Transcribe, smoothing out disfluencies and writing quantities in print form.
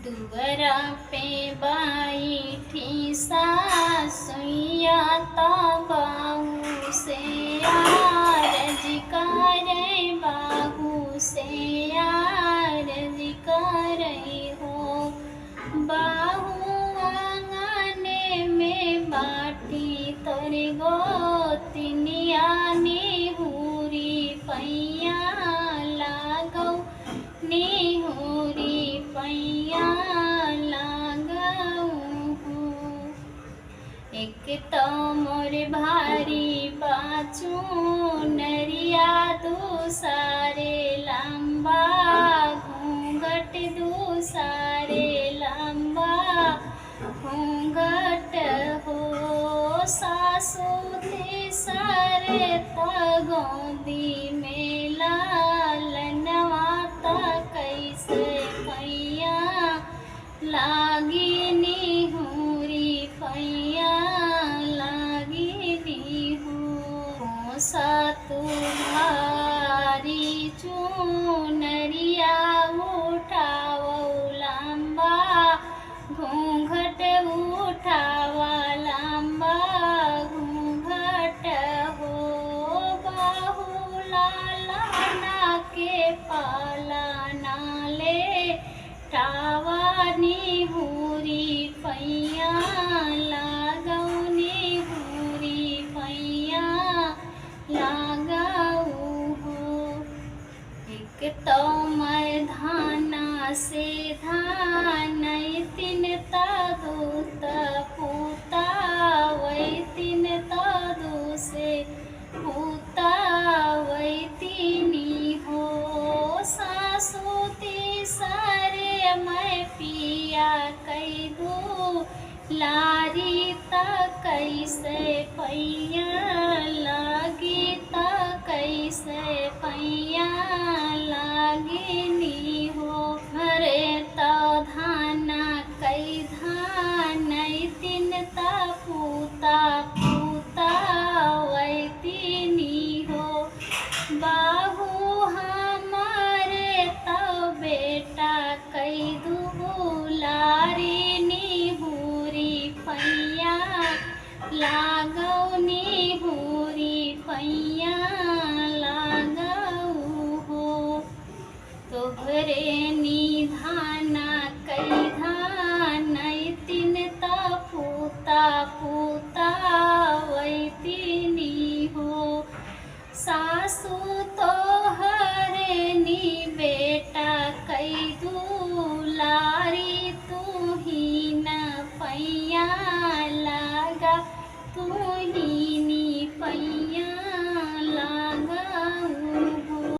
दुअरा पे बैठी सासुइया बाहू से आरज करे, बाहू से आरज करे हो। बाहू आंगने में बाटी तोर गोतनिया निहुरी पैया लागौ, निहुरी पैया लागौ हो। एक तो मोर भारी पाछू नरिया, दूसरे लंबा घूंघट, दूसरे लंबा घूंघट हो। सासू तीसरे तगोदी में लालनवा कैसे पैया लागी, निहुरी पैया लागी हो। सातु भारी चुनरिया उठावो लंबा घूंघट, उठावा लंबा घूंघट हो। बाहू लालना के पाला नाले टावा, निहुरी पैया लागौ, निहुरी पैया लागौ हो। एक तो मैं धाना से धान तीन दूत पूता, वै तीन दू से पूता वै तीनी हो। सासू तीसरे मैं पिया कई दू लारी त कैसे पैया लागी, त कैसे पैया लागी नी हो। घरे तो धाना कई धान तीन पूता, पूता वै तीनी हो। बाहू हमारे तो बेटा कई दू लारी, निहुरी पैया ला